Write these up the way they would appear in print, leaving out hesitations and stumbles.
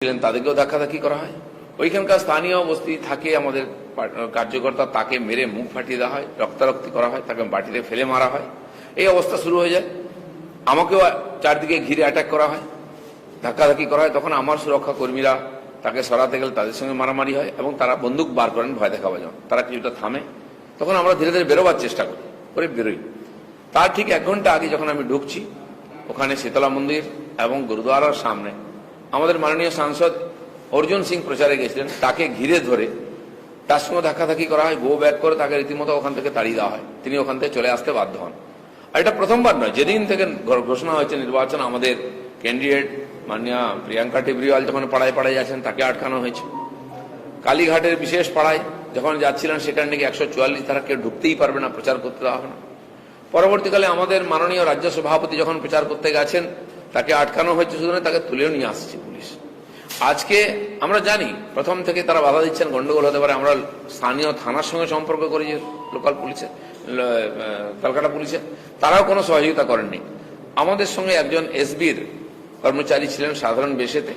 ছিলেন তাদেরকেও ধাক্কাধাক্কি করা হয়। ওইখানকার স্থানীয় বস্তি থাকে আমাদের কার্যকর্তা, তাকে মেরে মুখ ফাটিয়ে দেওয়া হয়, রক্তারক্তি করা হয়, তাকে বাটিতে ফেলে মারা হয়। এই অবস্থা শুরু হয়ে যায়। আমাকেও চারদিকে ঘিরে অ্যাটাক করা হয়, ধাক্কাধাক্কি করা হয়। তখন আমার সুরক্ষা কর্মীরা তাকে সরাতে গেলে তাদের সঙ্গে মারামারি হয় এবং তারা বন্দুক বার করেন ভয় দেখাবার জন্য। তারা কিছুটা থামে, তখন আমরা ধীরে ধীরে বেরোবার চেষ্টা করে বেরোই। তার ঠিক 1 ঘন্টা আগে যখন আমি ঢুকছি, ওখানে শীতলা মন্দির এবং গুরুদ্বারার সামনে আমাদের মাননীয় সাংসদ অর্জুন সিং প্রচারে গেছিলেন, তাকে ঘিরে ধরে তার সঙ্গে ধাক্কাধাক্কি করা হয়, গো ব্যাক করে তাকে রীতিমতো ওখান থেকে তাড়িয়ে দেওয়া হয়। তিনি ওখান থেকে চলে আসতে বাধ্য হন। আর এটা প্রথমবার নয়, যেদিন থেকে ঘোষণা হয়েছে নির্বাচন, আমাদের ক্যান্ডিডেট মাননীয় প্রিয়াঙ্কা টেবরিওয়াল যখন পাড়ায় পাড়ায় যাচ্ছেন তাকে আটকানো হয়েছে। কালীঘাটের বিশেষ পাড়ায় যখন যাচ্ছিলেন সেখানে নাকি 144 ধারা কেউ ঢুকতেই পারবে না, প্রচার করতে দেওয়া হবে না। পরবর্তীকালে আমাদের মাননীয় রাজ্য সভাপতি যখন প্রচার করতে গেছেন তাকে আটকানো হয়েছে, শুধু তাকে তুলেও নিয়ে আসছে পুলিশ। আজকে আমরা জানি প্রথম থেকে তারা বাধা দিচ্ছেন, গন্ডগোল হতে পারে। আমরা স্থানীয় থানার সঙ্গে সম্পর্ক করি, যে লোকাল পুলিশের, ক্যালকাটা পুলিশের, তারাও কোনো সহযোগিতা করেননি। আমাদের সঙ্গে একজন এসবির কর্মচারী ছিলেন সাধারণ বেশেতে,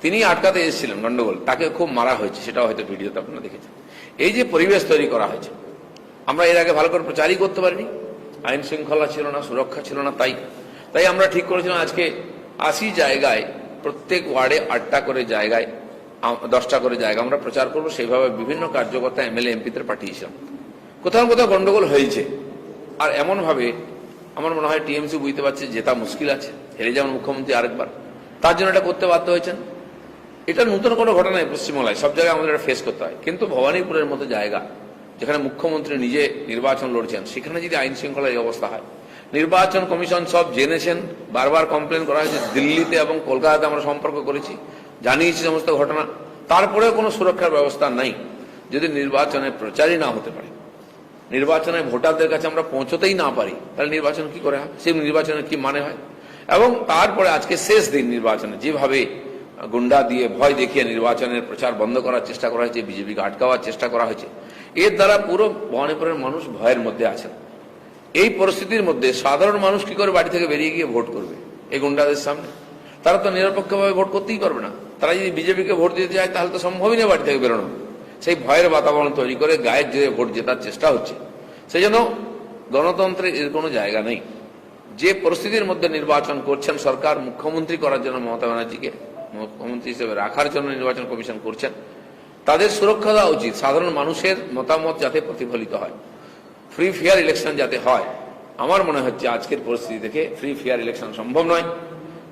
তিনি আটকাতে এসেছিলেন গন্ডগোল, তাকে খুব মারা হয়েছে, সেটাও হয়তো ভিডিওতে আপনারা দেখেছেন। এই যে পরিবেশ তৈরি করা হয়েছে, আমরা এর আগে ভালো করে প্রচারই করতে পারিনি, আইন শৃঙ্খলা ছিল না, সুরক্ষা ছিল না। তাই আমরা ঠিক করেছিলাম আজকে 80 জায়গায়, প্রত্যেক ওয়ার্ডে 8টা করে জায়গায়, 10টা করে জায়গা আমরা প্রচার করবো। সেইভাবে বিভিন্ন কার্যকর্তা এমএলএ এমপিদের পাঠিয়েছিলাম। কোথাও কোথাও গন্ডগোল হয়েছে, আর এমন ভাবে আমার মনে হয় টিএমসি বুঝতে পারছে জেতা মুশকিল আছে, হেরে যাবেন মুখ্যমন্ত্রী আরেকবার, তার জন্য এটা করতে বাধ্য হয়েছেন। এটা নতুন কোনো ঘটনা নয়, পশ্চিমবাংলায় সব জায়গায় আমাদের এটা ফেস করতে হয়। কিন্তু ভবানীপুরের মতো জায়গা, যেখানে মুখ্যমন্ত্রী নিজে নির্বাচন লড়ছেন, সেখানে যদি আইন শৃঙ্খলার এই অবস্থা হয়, নির্বাচন কমিশন সব জেনেছেন, বারবার কমপ্লেন করা হয়েছে, দিল্লিতে এবং কলকাতাতে আমরা সম্পর্ক করেছি, জানিয়েছি সমস্ত ঘটনা, তারপরেও কোনো সুরক্ষার ব্যবস্থা নাই। যদি নির্বাচনে প্রচারই না হতে পারে, নির্বাচনে ভোটারদের কাছে আমরা পৌঁছতেই না পারি, তাহলে নির্বাচন কি করে হয়, সেই নির্বাচনের কি মানে হয়? এবং তারপরে আজকে শেষ দিন নির্বাচনে যেভাবে গুন্ডা দিয়ে ভয় দেখিয়ে নির্বাচনের প্রচার বন্ধ করার চেষ্টা করা হয়েছে, বিজেপিকে আটকাওয়ার চেষ্টা করা হয়েছে, এর দ্বারা পুরো ভবানীপুরের মানুষ ভয়ের মধ্যে আছেন। এই পরিস্থিতির মধ্যে সাধারণ মানুষ কি করে বাড়ি থেকে বেরিয়ে গিয়ে ভোট করবে এই গুন্ডাদের সামনে? তারা তো নিরপেক্ষভাবে ভোট করতেই পারবে না। তারা যদি বিজেপিকে ভোট দিতে যায় তাহলে তো সম্ভবই না বাড়ি থেকে বেরোনো। সেই ভয়ের বাতাবরণ তৈরি করে গায়ের জোরে ভোট জেতার চেষ্টা হচ্ছে। সেই জন্য গণতন্ত্রের এর কোনো জায়গা নেই। যে পরিস্থিতির মধ্যে নির্বাচন করছেন সরকার, মুখ্যমন্ত্রী করার জন্য মমতা ব্যানার্জিকে মুখ্যমন্ত্রী হিসেবে রাখার জন্য নির্বাচন কমিশন করছেন, তাদের সুরক্ষা দেওয়া উচিত। সাধারণ মানুষের মতামত যাতে প্রতিফলিত হয়, ফ্রি ফেয়ার ইলেকশন যাতে হয়। আমার মনে হচ্ছে আজকের পরিস্থিতি থেকে ফ্রি ফেয়ার ইলেকশন সম্ভব নয়।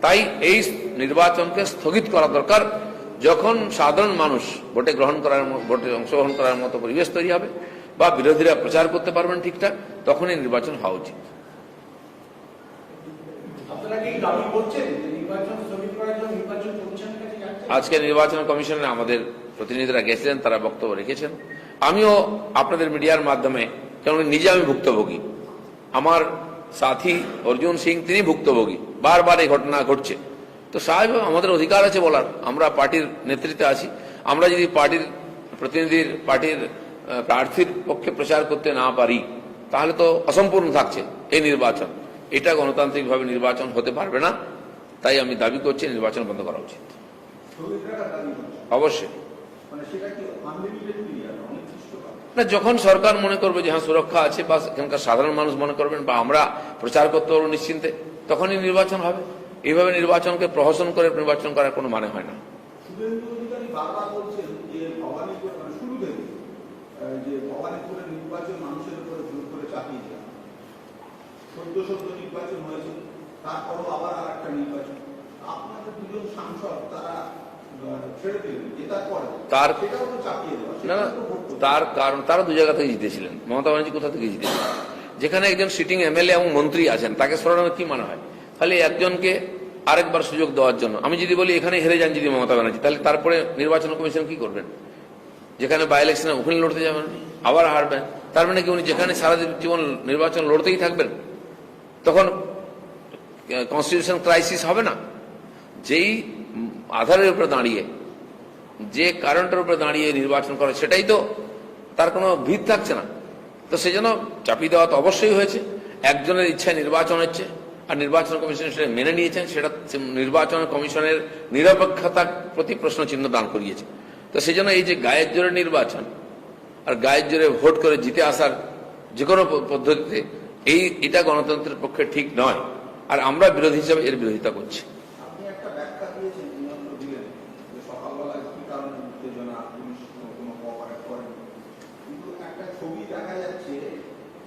তাই এই নির্বাচনকে স্থগিত করা দরকার। যখন সাধারণ মানুষ ভোটে অংশগ্রহণ করার মতো পরিবেশ তৈরি হবে বা বিরোধীরা প্রচার করতে পারবেন ঠিকঠাক, তখনই নির্বাচন হওয়া উচিত। আজকে নির্বাচন কমিশনে আমাদের প্রতিনিধিরা গেছিলেন, তারা বক্তব্য রেখেছেন। আমিও আপনাদের মিডিয়ার মাধ্যমে, কারণ নিজে আমি ভুক্তভোগী, আমার সাথী অর্জুন সিং তিনি ভুক্তভোগী, বারবার এই ঘটনা ঘটছে। তো স্বাভাবিক আমাদের অধিকার আছে বলার, আমরা পার্টির নেতৃত্বে আছি। আমরা যদি পার্টির প্রার্থীর পক্ষে প্রচার করতে না পারি, তাহলে তো অসম্পূর্ণ থাকছে এই নির্বাচন। এটা গণতান্ত্রিকভাবে নির্বাচন হতে পারবে না। তাই আমি দাবি করছি নির্বাচন বন্ধ করা উচিত। অবশ্যই না, যখন সরকার মনে করবে যে হ্যাঁ সুরক্ষা আছে, বা এখানকার সাধারণ মানুষ মনে করবেন, বা আমরা প্রচার করতে পারবো নিশ্চিন্তে, তখনই নির্বাচন হবে। এইভাবে নির্বাচনকে প্রহসন করে নির্বাচন করার কোনো মানে হয় না। তার কারণ তারা দু জায়গা থেকে জিতেছিলেন। মমতা ব্যানার্জি কোথা থেকে জিতেছিলেন? যেখানে একজন সিটিং এমএলএ এবং মন্ত্রী আছেন, তাকে সরানোর কি মানে হয়? তাহলে একজনকে আরেকবার সুযোগ দেওয়ার জন্য আমি যদি বলি এখানে হেরে যান যদি মমতা ব্যানার্জি, তাহলে তারপরে নির্বাচন কমিশন কি করবেন? যেখানে বাই ইলেকশনে ওখানে লড়তে যাবেন, আবার হারবেন। তার মানে কি উনি যেখানে সারা জীবন নির্বাচন লড়তেই থাকবেন? তখন কনস্টিটিউশন ক্রাইসিস হবে না? যেই আধারের উপরে দাঁড়িয়ে, যে কারণটার উপরে দাঁড়িয়ে নির্বাচন করে, সেটাই তো তার কোনো ভিত থাকছে না। তো সেই জন্য চাপিয়ে দেওয়া তো অবশ্যই হয়েছে। একজনের ইচ্ছায় নির্বাচন হচ্ছে, আর নির্বাচন কমিশন সেটা মেনে নিয়েছেন, সেটা নির্বাচন কমিশনের নিরপেক্ষতার প্রতি প্রশ্ন চিহ্ন দান করিয়েছে। তো সেই জন্য এই যে গায়ের জোরে নির্বাচন আর গায়ের জোরে ভোট করে জিতে আসার যে কোনো পদ্ধতিতে এটা গণতন্ত্রের পক্ষে ঠিক নয়, আর আমরা বিরোধী হিসাবে এর বিরোধিতা করছি। আপনি একটা ব্যাখ্যা দিয়েছেন, নিয়ন্ত্রণ দিলেন যে সকালবেলা কি কারণে উত্তেজনা, পুলিশ কোনো কোঅপারেট করেনি, কিন্তু একটা ছবি দেখা যাচ্ছে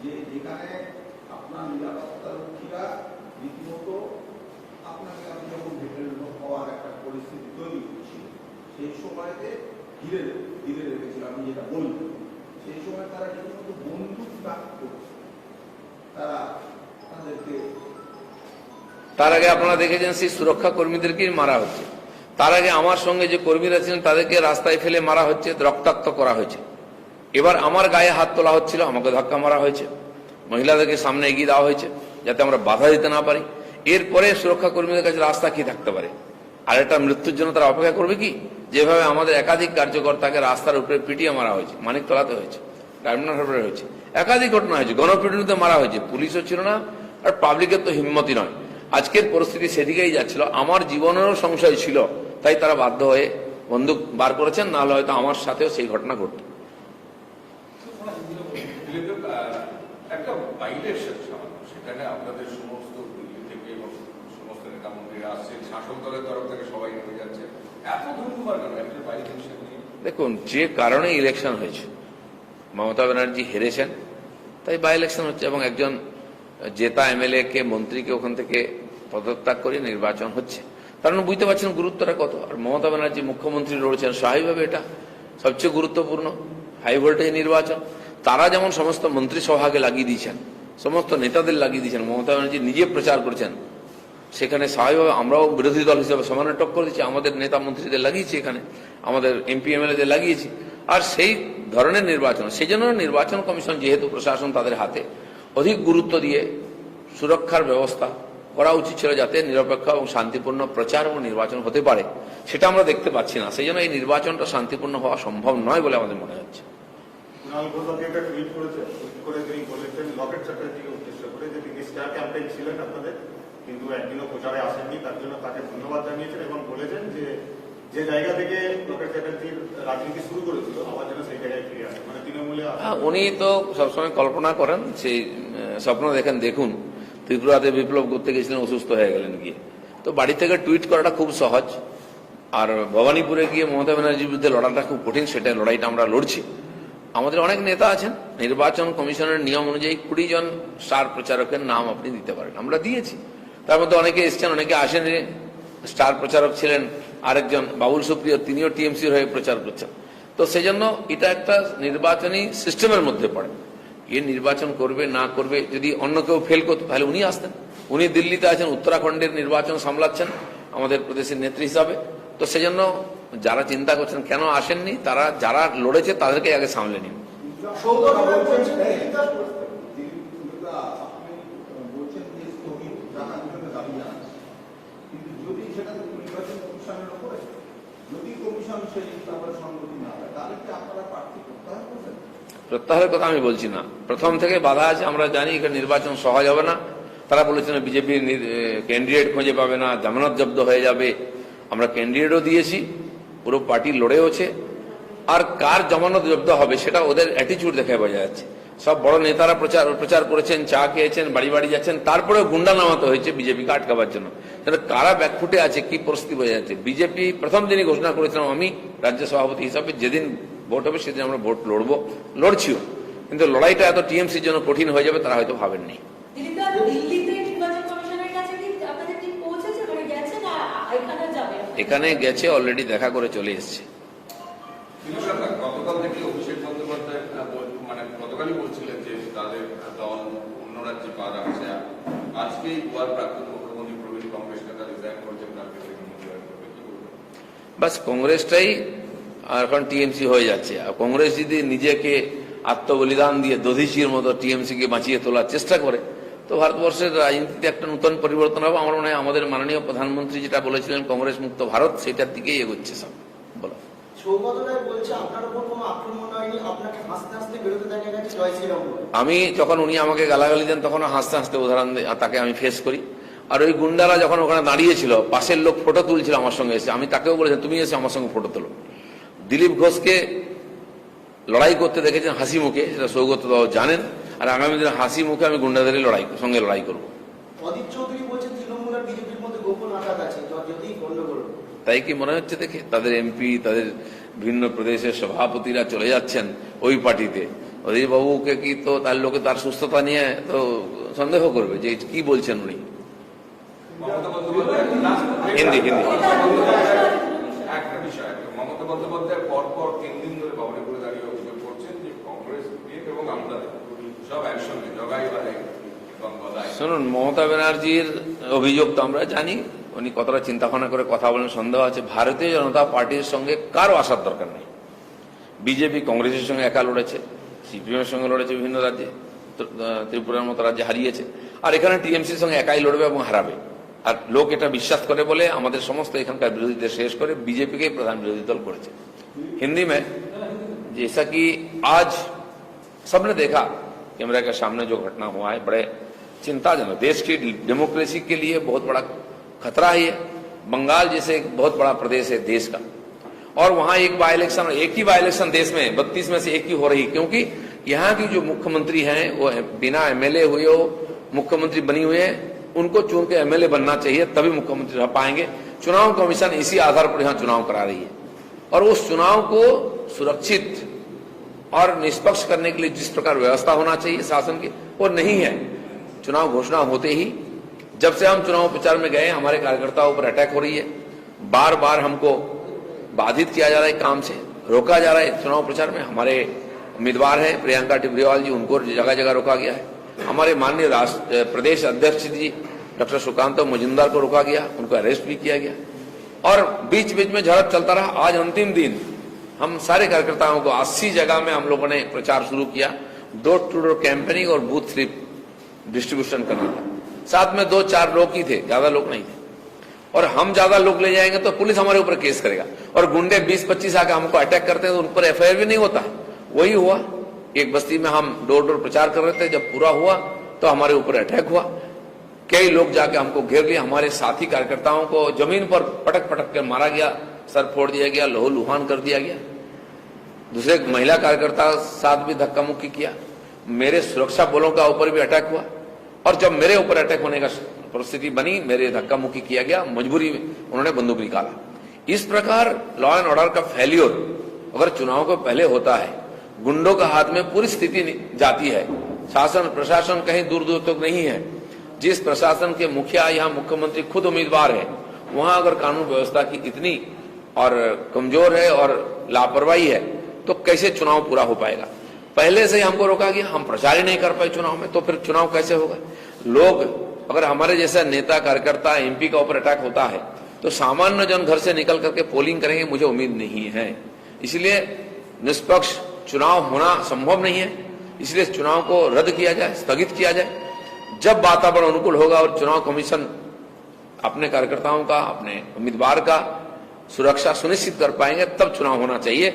যে যেখানে আপনার নিরাপত্তারক্ষীরা রীতিমতো আপনাকে আপনি যখন ভেতরের লোক হওয়ার একটা পরিস্থিতি তৈরি হচ্ছিল, সেই সময়তে ঘিরে রেখেছিল, আপনি যেটা বললেন, সেই সময় তারা রীতিমতো বন্দুক তাক করছে, তারা তাদেরকে। তার আগে আপনারা দেখেছেন সেই সুরক্ষা কর্মীদেরকে মারা হচ্ছে, তার আগে আমার সঙ্গে যে কর্মীরা ছিলেন তাদেরকে রাস্তায় ফেলে মারা হচ্ছে, রক্তাক্ত করা হয়েছে। এবার আমার গায়ে হাত তোলা হচ্ছিল, আমাকে ধাক্কা মারা হয়েছে, মহিলাদেরকে সামনে এগিয়ে দেওয়া হয়েছে যাতে আমরা বাধা দিতে না পারি। এরপরে সুরক্ষা কর্মীদের কাছে রাস্তা কি থাকতে পারে? আর একটা মৃত্যুর জন্য তারা অপেক্ষা করবে কি? যেভাবে আমাদের একাধিক কার্যকর্তাকে রাস্তার উপরে পিটিয়ে মারা হয়েছে, মানিকতলাতে হয়েছে, ডায়মন্ড হারবারে হয়েছে, একাধিক ঘটনা হয়েছে, গণপিটুনিতে মারা হয়েছে, পুলিশও ছিল না, আর পাবলিকের তো হিম্মতি নয়। আজকের পরিস্থিতি সেদিকেই যাচ্ছিল, আমার জীবনেরও সংশয় ছিল, তাই তারা বাধ্য হয়ে বন্দুক বার করেছেন, নাহলে হয়তো আমার সাথেও সেই ঘটনা ঘটত। একটা বাইরের সেখানে আপনাদের সমস্ত দিল্লি থেকে সমস্ত নেতা মন্ত্রীরা আসছে, শাসক দলের তরফ থেকে সবাই নেমে যাচ্ছে, এত ধন্যবাদ কেন একটা বাইরের হিসেবে? দেখুন, যে কারণে ইলেকশন হয়েছে, মমতা ব্যানার্জি হেরেছেন তাই বাই ইলেকশন হচ্ছে, এবং একজন জেতা এমএলএ কে, মন্ত্রীকে ওখান থেকে পদত্যাগ করে নির্বাচন হচ্ছে। কারণ বুঝতে পারছেন গুরুত্বটা কত। আর মমতা ব্যানার্জি মুখ্যমন্ত্রী লড়ছেন, স্বাভাবিকভাবে এটা সবচেয়ে গুরুত্বপূর্ণ হাই ভোল্টেজ নির্বাচন। তারা যেমন সমস্ত মন্ত্রিসভাকে লাগিয়ে দিয়েছেন, সমস্ত নেতাদের লাগিয়ে দিয়েছেন, মমতা ব্যানার্জি নিজে প্রচার করছেন, সেখানে স্বাভাবিকভাবে আমরাও বিরোধী দল হিসেবে সমানে টক্কর দিচ্ছি, আমাদের নেতা মন্ত্রীদের লাগিয়েছি, এখানে আমাদের এমপি এমএলএদের লাগিয়েছি। আর সেই ধরনের নির্বাচন, সেই জন্য নির্বাচন কমিশন যেহেতু প্রশাসন তাদের হাতে, অধিক গুরুত্ব দিয়ে সুরক্ষার ব্যবস্থা করা উচিত ছিল, যাতে নিরপেক্ষ এবং শান্তিপূর্ণ প্রচার এবং নির্বাচন হতে পারে। সেটা আমরা দেখতে পাচ্ছি না, সেই জন্য এই নির্বাচনটা শান্তিপূর্ণ হওয়া সম্ভব নয় বলে আমাদের মনে হচ্ছে। কুণাল ঘোষ একটা টুইট করেছে, করে তিনি বলেছেন লকেট চ্যাটার্জিকে উদ্দেশ্য করে যে তিনি স্টার ক্যাম্পেইন ছিলেন আপনাদের, কিন্তু একদিনও প্রচারে আসেননি, তার জন্য তাকে ধন্যবাদ জানিয়েছেন এবং বলেছেন যে যে জায়গা থেকে লকেট চ্যাটার্জির রাজনীতি শুরু করেছিল আবার যেন সেই জায়গায় ফিরে আসে, মানে তৃণমূলে। উনি তো সবসময় কল্পনা করেন, সেই স্বপ্ন দেখেন। দেখুন, ত্রিপুরাতে বিপ্লব করতে গেছিলেন, অসুস্থ হয়ে গেলেন গিয়ে, তো বাড়ি থেকে টুইট করাটা খুব সহজ। আর ভবানীপুরে গিয়ে মমতা ব্যানার্জির বিরুদ্ধে লড়াটা খুব কঠিন, সেটা লড়াইটা আমরা লড়ছি। আমাদের অনেক নেতা আছেন, নির্বাচন কমিশনের নিয়ম অনুযায়ী 20 জন স্টার প্রচারকের নাম আপনি দিতে পারেন, আমরা দিয়েছি। তার মধ্যে অনেকে এসছেন, অনেকে আসেন। স্টার প্রচারক ছিলেন আরেকজন বাবুল সুপ্রিয়, তিনিও টিএমসির হয়ে প্রচার করছেন। তো সেই জন্য এটা একটা নির্বাচনী সিস্টেমের মধ্যে পড়ে। এ নির্বাচন করবে না করবে, যদি অন্য কেউ ফেল করতো তাহলে উনি আসতেন। উনি দিল্লিতে আছেন, উত্তরাখণ্ডের নির্বাচন সামলাচ্ছেন আমাদের প্রদেশের নেত্রী হিসাবে। তো সেজন্য যারা চিন্তা করছেন কেন আসেননি, তারা যারা লড়েছে তাদেরকে আগে সামলে নিন। প্রত্যাহারের কথা আমি বলছি না, প্রথম থেকে বাধা আছে, আমরা জানি এখানে নির্বাচন সহজ হবে না। তারা বলেছেন বিজেপির ক্যান্ডিডেট খুঁজে পাবে না, জামানত জব্দ হয়ে যাবে। আমরা ক্যান্ডিডেটও দিয়েছি, পুরো পার্টি লড়েওছে। আর কার জামানত জব্দ হবে সেটা ওদের অ্যাটিচিউড দেখে বোঝা যাচ্ছে। সব বড় নেতারা প্রচার করেছেন, চা খেয়েছেন, বাড়ি বাড়ি যাচ্ছেন, তারপরে গুন্ডা নামাতে হয়েছে বিজেপিকে আটকাবার জন্য। কারা ব্যাকফুটে আছে, কি পরিস্থিতি বোঝা যাচ্ছে। বিজেপি প্রথম দিনই ঘোষণা করেছিলাম আমি রাজ্য সভাপতি হিসাবে, যেদিন ভোট হবে সেদিন আমরা ভোট লড়ছিও। কিন্তু লড়াইটা এত টিএমসির জন্য কঠিন হয়ে যাবে তারা হয়তো ভাবেননি। এখানে গেছে, অলরেডি দেখা করে চলে এসছে। গতকাল থেকে অভিষেক বন্দ্যোপাধ্যায় মানে গতকালই বলছিলেন যে তাদের দল অন্য রাজ্যে পা রাখছে। আজকেই গোয়ার প্রাক্তন মুখ্যমন্ত্রী প্রবীণ কংগ্রেস নেতা রিজাইন করছেন, বাস কংগ্রেসটাই এখন টিএমসি হয়ে যাচ্ছে। আর কংগ্রেস যদি নিজেকে আত্মবলিদান দিয়ে দধিচির মতো টিএমসি কে বাঁচিয়ে তোলার চেষ্টা করে, তো ভারতবর্ষের রাজনীতিতে একটা নতুন পরিবর্তন হবে। আমার মনে হয় আমাদের মাননীয় প্রধানমন্ত্রী যেটা বলেছিলেন কংগ্রেস মুক্ত ভারত, সেটার দিকেই এগোচ্ছে সব। বলো, আমি যখন উনি আমাকে গালাগালি দেন তখন হাসতে হাসতে উদাহরণ তাকে আমি ফেস করি। আর ওই গুন্ডারা যখন ওখানে দাঁড়িয়েছিল, পাশের লোক ফটো তুলছিল আমার সঙ্গে এসে, আমি তাকেও বলেছি তুমি এসে আমার সঙ্গে ফটো তোলো। দিলীপ ঘোষকে লড়াই করতে দেখেছেন হাসি মুখে, সেটা সৌগত দাও জানেন। আর আগামী দিনে হাসি মুখে আমি গুন্ডাদের সঙ্গে লড়াই করব। অদিত চৌধুরী বলছেন তৃণমূল আর বিজেপির মধ্যে গোপন আঘাত আছে, যতই গন্ডগোল। তাই কি মনে হচ্ছে দেখে? তাদের এমপি, তাদের বিভিন্ন প্রদেশের সভাপতিরা চলে যাচ্ছেন ওই পার্টিতে। অধীর বাবুকে কি তো তার লোকে তার সুস্থতা নিয়ে তো সন্দেহ করবে যে কি বলছেন উনি। মমতা বন্দ্যোপাধ্যায় হিন্দি। একটা বিষয়, মমতা বন্দ্যোপাধ্যায় পরপর 3 দিন ধরে বাবুরিপুরে দাঁড়িয়ে অভিযোগ করছেন যে কংগ্রেস এবং আমরা সব একসঙ্গে জগাই বাড়াই এবং গদাই। শুনুন, মমতা ব্যানার্জির অভিযোগ তো আমরা জানি, উনি কতটা চিন্তা ভাবনা করে কথা বলেন সন্দেহ আছে। ভারতীয় জনতা পার্টির সঙ্গে কারো আসার দরকার নেই। বিজেপি কংগ্রেসের সঙ্গে একা লড়েছে, সিপিএম এর সঙ্গে লড়েছে বিভিন্ন রাজ্যে, ত্রিপুরার মতো রাজ্যে হারিয়েছে। আর এখানে টিএমসির সঙ্গে একাই লড়বে এবং হারাবে। আর লোক এটা বিশ্বাস করে বলে আমাদের সমস্ত এখানকার বিরোধীদের শেষ করে বিজেপিকে प्रधान विरोधी दल করেছে। हिंदी में जैसा कि आज सबने देखा कैमरा के सामने जो घटना हुआ है, बड़े चिंताजनक, देश की डेमोक्रेसी के लिए बहुत बड़ा खतरा है। बंगाल जैसे एक बहुत बड़ा प्रदेश है देश का, और वहां एक बाई इलेक्शन, एक ही बाई इलेक्शन देश में 32 में से एक ही हो रही, क्योंकि यहाँ की जो मुख्यमंत्री हैं वो बिना एमएलए हुए हो मुख्यमंत्री बनी हुई है। उनको चुन के एमएलए बनना चाहिए, तभी मुख्यमंत्री रह पाएंगे। चुनाव कमीशन इसी आधार पर यहाँ चुनाव करा रही है, और उस चुनाव को सुरक्षित और निष्पक्ष करने के लिए जिस प्रकार व्यवस्था होना चाहिए शासन की, वो नहीं है। चुनाव घोषणा होते ही जब से हम चुनाव प्रचार में गए, हमारे कार्यकर्ताओं पर अटैक हो रही है। बार बार हमको बाधित किया जा रहा है, काम से रोका जा रहा है। चुनाव प्रचार में हमारे उम्मीदवार हैं प्रियंका टिब्रीवाल जी, उनको जगह जगह रोका गया है। हमारे माननीय प्रदेश अध्यक्ष जी डॉक्टर सुकांत मजुमदार को रोका गया, उनको अरेस्ट भी किया गया, और बीच बीच में झड़प चलता रहा। आज अंतिम दिन हम सारे कार्यकर्ताओं को 80 जगह में हम लोगों ने प्रचार शुरू किया, डोर टू डोर कैंपेनिंग और बूथ स्लिप डिस्ट्रीब्यूशन करना था। साथ में 2-4 लोग ही थे, ज्यादा लोग नहीं थे। और हम ज्यादा लोग ले जाएंगे तो पुलिस हमारे ऊपर केस करेगा, और गुंडे 20-25 आके हमको अटैक करते हैं तो उन पर एफआईआर भी नहीं होता। वही हुआ, एक बस्ती में हम डोर डोर प्रचार कर रहे थे, जब पूरा हुआ तो हमारे ऊपर अटैक हुआ। कई लोग जाके हमको घेर लिया, हमारे साथी कार्यकर्ताओं को जमीन पर पटक पटक कर मारा गया, सर फोड़ दिया गया, लहू लुहान कर दिया गया। दूसरे महिला कार्यकर्ता साथ भी धक्का मुक्की किया। मेरे सुरक्षा बलों का ऊपर भी अटैक हुआ, और जब मेरे ऊपर अटैक होने का परिस्थिति बनी, मेरे धक्का मुक्की किया गया, मजबूरी में उन्होंने बंदूक निकाला। इस प्रकार लॉ एंड ऑर्डर का फेल्योर अगर चुनाव को पहले होता है, गुंडों का हाथ में पूरी स्थिति जाती है। शासन प्रशासन कहीं दूर दूर तक नहीं है। जिस प्रशासन के मुखिया यहाँ मुख्यमंत्री खुद उम्मीदवार है, वहां अगर कानून व्यवस्था की इतनी और कमजोर है और लापरवाही है, तो कैसे चुनाव पूरा हो पाएगा? पहले से ही हमको रोका गया, हम प्रचार ही नहीं कर पाए चुनाव में, तो फिर चुनाव कैसे होगा? लोग, अगर हमारे जैसा नेता कार्यकर्ता एमपी का ऊपर अटैक होता है, तो सामान्य जन घर से निकल करके पोलिंग करेंगे, मुझे उम्मीद नहीं है। इसलिए निष्पक्ष चुनाव होना संभव नहीं है। इसलिए चुनाव को रद्द किया जाए, स्थगित किया जाए। जब वातावरण अनुकूल होगा और चुनाव कमीशन अपने कार्यकर्ताओं का, अपने उम्मीदवार का सुरक्षा सुनिश्चित कर पाएंगे, तब चुनाव होना चाहिए,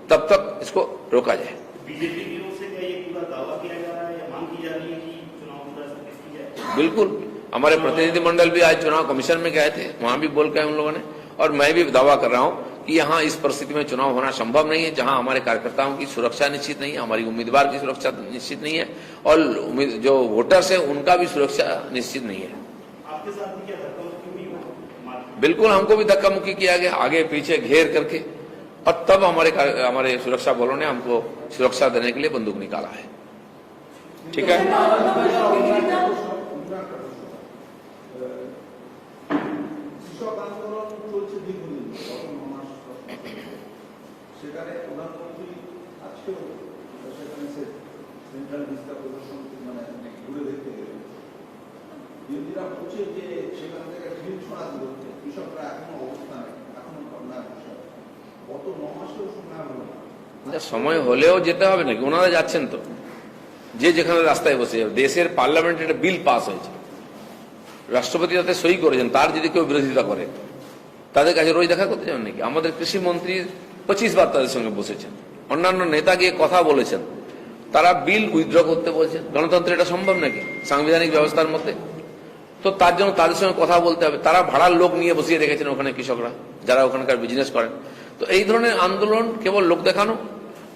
तब तक इसको रोका जाए। बीजेपी की ओर से क्या ये पूरा दावा किया जा रहा है या मांग की जा रही है कि चुनाव पूरा स्थगित किया जाए? बिल्कुल, हमारे प्रतिनिधिमंडल भी आज चुनाव कमीशन में गए थे, वहां भी बोल के उन लोगों ने, और मैं भी दावा कर रहा हूं कि यहाँ इस परिस्थिति में चुनाव होना संभव नहीं है, जहां हमारे कार्यकर्ताओं की सुरक्षा निश्चित नहीं है, हमारी उम्मीदवार की सुरक्षा निश्चित नहीं है, और जो वोटर्स है उनका भी सुरक्षा निश्चित नहीं है। आपके साथ भी क्या धक्का मुक्की हुई? बिल्कुल, हमको भी धक्का मुक्की किया गया, आगे पीछे घेर करके, और तब हमारे सुरक्षा बलों ने हमको सुरक्षा देने के लिए बंदूक निकाला है। ठीक है, কৃষক আন্দোলন চলছে দীর্ঘদিন, গত 9 মাস। সেখানে প্রধানমন্ত্রী আজকেও সেখানে সেন্ট্রাল ভিস্তা প্রদর্শন ঘুরে দেখতে গেলেন। বিরোধীরা বলছে যে সেখান থেকে ঢিল ছড়া দিল, কৃষকরা এখনো অবস্থানে, এখনো ধর্নায় বসে। গত 9 মাসেও শোনা হলো না। সময় হলেও যেতে হবে নাকি? ওনারা যাচ্ছেন তো, যে যেখানে রাস্তায় বসে যাবে। দেশের পার্লামেন্টে একটা বিল পাস হয়েছে, রাষ্ট্রপতি তাতে সই করেছেন, তার যদি কেউ বিরোধিতা করে তাদের কাছে রোজ দেখা করতে যাবেন নাকি? আমাদের কৃষি মন্ত্রী 25 বার তাদের সঙ্গে বসেছেন, অন্যান্য নেতা গিয়ে কথা বলেছেন, তারা বিল উইথড্র করতে বলছেন। গণতন্ত্রে এটা সম্ভব নাকি সাংবিধানিক ব্যবস্থার মধ্যে? তো তার জন্য তাদের সঙ্গে কথা বলতে হবে। তারা ভাড়ার লোক নিয়ে বসিয়ে রেখেছেন ওখানে কৃষকরা, যারা ওখানকার বিজনেস করেন। তো এই ধরনের আন্দোলন কেবল লোক দেখানো,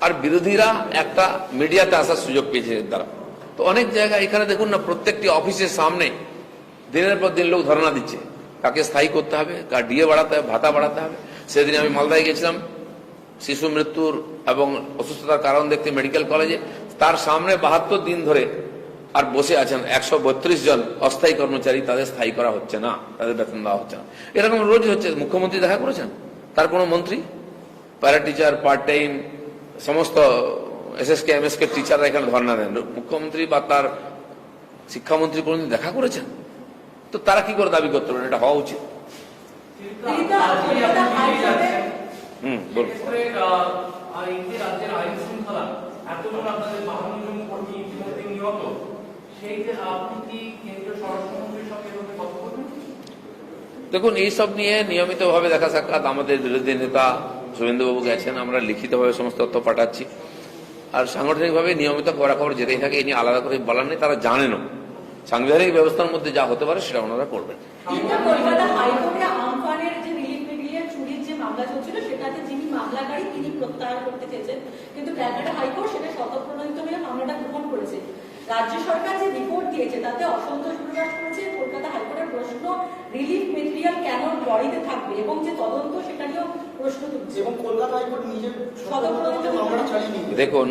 আর বিরোধীরা একটা মিডিয়াতে আসার সুযোগ পেয়েছে এর দ্বারা। তো অনেক জায়গায় এখানে দেখুন না, প্রত্যেকটি অফিসের সামনে দিনের পর দিন লোক ধর্ণা দিচ্ছে, কাকে স্থায়ী করতে হবে, কার ডিএ বাড়াতে হবে, ভাতা বাড়াতে হবে। সেদিন আমি মালদায় গেছিলাম শিশু মৃত্যুর এবং অসুস্থতার কারণ দেখতে মেডিকেল কলেজে, তার সামনে 72 দিন ধরে আর বসে আছেন 132 জন অস্থায়ী কর্মচারী, তাদের স্থায়ী করা হচ্ছে না, তাদের বেতন দেওয়া হচ্ছে না। এরকম রোজ হচ্ছে। মুখ্যমন্ত্রী দেখা করেছেন? তার কোনো মন্ত্রী, প্যারা টিচার, পার্ট টাইম সমস্ত এসএসকে এমএসকে টিচাররা এখানে ধর্ণা দেন, মুখ্যমন্ত্রী বা তার শিক্ষামন্ত্রী কোনদিন দেখা করেছেন? তো তারা কি করে দাবি করতে পারেন? এটা হওয়া উচিত। বলুন। দেখুন, এইসব নিয়ে নিয়মিতভাবে দেখা সাক্ষাৎ আমাদের বিরোধী নেতা শুভেন্দুবাবু গেছেন, আমরা লিখিতভাবে সমস্ত তথ্য পাঠাচ্ছি, আর সাংগঠনিকভাবে নিয়মিত খবরাখবর যেতেই থাকে। এই নিয়ে আলাদা করে বলার নেই, তারা জানেনও সাংবিধানিক ব্যবস্থার মধ্যে যা হতে পারে সেটা ওনারা করবেন। কিন্তু কলকাতা হাইকোর্টে আমফানের যে রিলিফ মিডিয়ার চুরির যে মামলা চলছিল, সেটাতে যিনি মামলাকারী তিনি প্রত্যাহার করতে চেয়েছেন, কিন্তু ক্যালকাটা হাইকোর্ট সেটা স্বতঃপ্রণোদিত হয়ে মামলাটা গ্রহণ করেছে। রাজ্য সরকার যে রিপোর্ট দিয়েছে তাতে অসন্তোষ প্রকাশ করেছে। কলকাতা হাইকোর্টের প্রশ্ন, রিলিফ মেটেরিয়াল কেন লরিতে থাকবে এবং যে তদন্ত সেটা নিয়েও প্রশ্ন তুলছে, এবং কলকাতা হাইকোর্ট নিজের স্বতঃপ্রণোদিত মামলা চালিয়ে নিয়ে। দেখুন,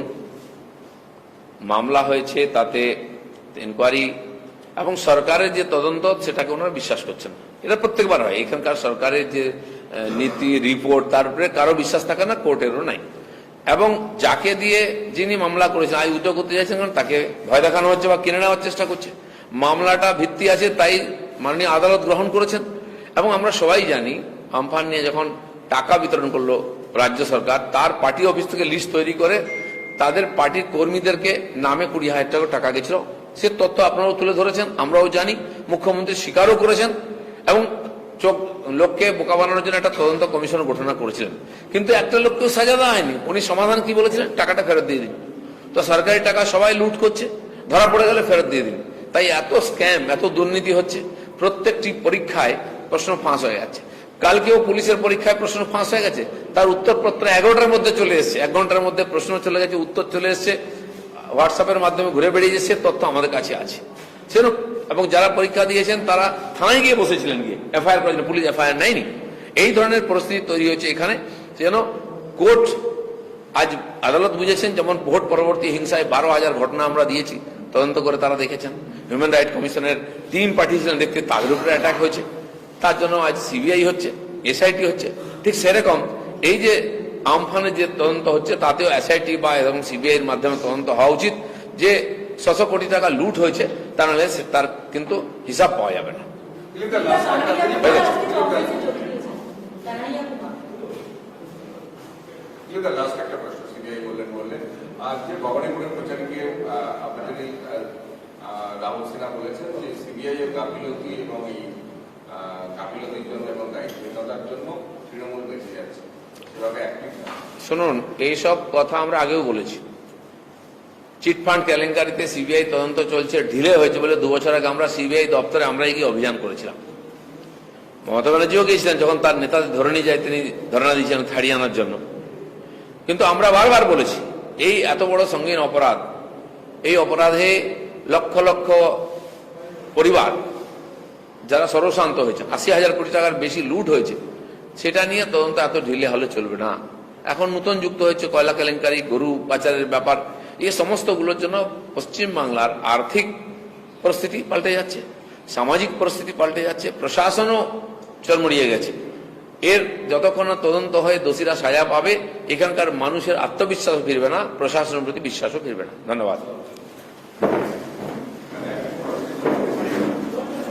মামলা হয়েছে, তাতে ইনকোয়ারি এবং সরকারের যে তদন্ত সেটাকে ওনারা বিশ্বাস করছেন। এটা প্রত্যেকবার হয়, এখানকার সরকারের যে নীতি রিপোর্ট তার উপরে কারো বিশ্বাস থাকে না, কোর্টেরও নাই। এবং যাকে দিয়ে যিনি মামলা করেছেন আজ উদ্যোগ করতে চাইছেন, কারণ তাকে ভয় দেখানো হচ্ছে বা কিনে নেওয়ার চেষ্টা করছে। মামলাটা ভিত্তি আছে, তাই মাননীয় আদালত গ্রহণ করেছেন। এবং আমরা সবাই জানি, আমফান নিয়ে যখন টাকা বিতরণ করলো রাজ্য সরকার, তার পার্টি অফিস থেকে লিস্ট তৈরি করে তাদের পার্টির কর্মীদেরকে নামে 20,000 টাকা গেছিল। সে তথ্য আপনারাও তুলে ধরেছেন, আমরাও জানি, মুখ্যমন্ত্রী স্বীকারও করেছেন এবং লোককে বোকা বানানোর জন্য একটা তদন্ত কমিশন গঠন করেছিলেন। কিন্তু একটা লোককেও সাজা দেওয়া হয়নি। উনি সমাধান কি বলেছিলেন? টাকাটা ফেরত দিয়ে দিন। তো সরকারি টাকা সবাই লুট করছে, ধরা পড়ে গেলে ফেরত দিয়ে দিন। তাই এত স্ক্যাম, এত দুর্নীতি হচ্ছে। প্রত্যেকটি পরীক্ষায় প্রশ্ন ফাঁস হয়ে যাচ্ছে। কালকেও পুলিশের পরীক্ষায় প্রশ্ন ফাঁস হয়ে গেছে, তার উত্তরপত্র 11টার মধ্যে চলে এসছে। 1 ঘন্টার মধ্যে প্রশ্ন চলে গেছে, উত্তর চলে এসছে, হোয়াটসঅ্যাপের মাধ্যমে ঘুরে বেরিয়ে যাচ্ছে, তথ্য আমাদের কাছে আছে সেরকম। এবং যারা পরীক্ষা দিয়েছেন তারা থানায় গিয়ে বসেছিলেন, গিয়ে এফআইআর করেছিলেন, পুলিশ এফআইআর নেয়নি। এই ধরনের পরিস্থিতি তৈরি হয়েছে এখানে, যেন কোর্ট আজ আদালত বুঝেছেন। যেমন ভোট পরবর্তী হিংসায় 12,000 ঘটনা আমরা দিয়েছি, তদন্ত করে তারা দেখেছেন। হিউম্যান রাইট কমিশনের টিম পাঠিয়েছিলেন দেখতে, তাদের উপরে অ্যাটাক হয়েছে। তার জন্য আজ সিবিআই হচ্ছে, এসআইটি হচ্ছে। ঠিক সেরকম এই যে আমফানের যে তদন্ত হচ্ছে, তাতেও এসআইটি বা এবং সিবিআই এর মাধ্যমে তদন্ত হওয়া উচিত। যে 600 কোটি টাকা লুট হয়েছে, তা নাহলে তার কিন্তু হিসাব পাওয়া যাবে না। লাস্ট একটা প্রশ্ন, সিবিআই বললেন আর যে ভবানীপুরের প্রচারকে আপনাদের রাহুল সিনহা বলেছেন যে সিবিআই এর গাফিলতি এবং এই গাফিলতির জন্য এবং দায়িত্বহীনতার জন্য তৃণমূল বেঁচে যাচ্ছে। শুনুন, এইসব কথা আমরা আগেও বলেছি। চিটফান্ড কেলেঙ্কারিতে সিবিআই তদন্ত চলছে, ঢিলে হয়েছে বলে 2 বছর আগে আমরা সিবিআই দপ্তরে আমরাই গিয়ে অভিযান করেছিলাম। মমতা ব্যানার্জিও গিয়েছিলেন, যখন তার নেতাদের ধরে নিয়ে যায় তিনি ধর্ণা দিয়েছিলেন ছাড়িয়ে আনার জন্য। কিন্তু আমরা বারবার বলেছি, এই এত বড় সঙ্গীন অপরাধ, এই অপরাধে লক্ষ লক্ষ পরিবার যারা সর্বশান্ত হয়েছে, 80,000 কোটি টাকার বেশি লুট হয়েছে, সেটা নিয়ে তদন্ত এত ঢিলে হলে চলবে না। এখন নতুন যুক্ত হয়েছে কয়লা কেলেঙ্কারি, গরু পাচারের ব্যাপার, এই সমস্তগুলোর জন্য পশ্চিমবাংলার আর্থিক পরিস্থিতি পাল্টে যাচ্ছে, সামাজিক পরিস্থিতি পাল্টে যাচ্ছে, প্রশাসনও চরমড়িয়ে গেছে। এর যতক্ষণ তদন্ত হয়ে দোষীরা সাজা পাবে, এখানকার মানুষের আত্মবিশ্বাসও ফিরবে না, প্রশাসনের প্রতি বিশ্বাসও ফিরবে না। ধন্যবাদ।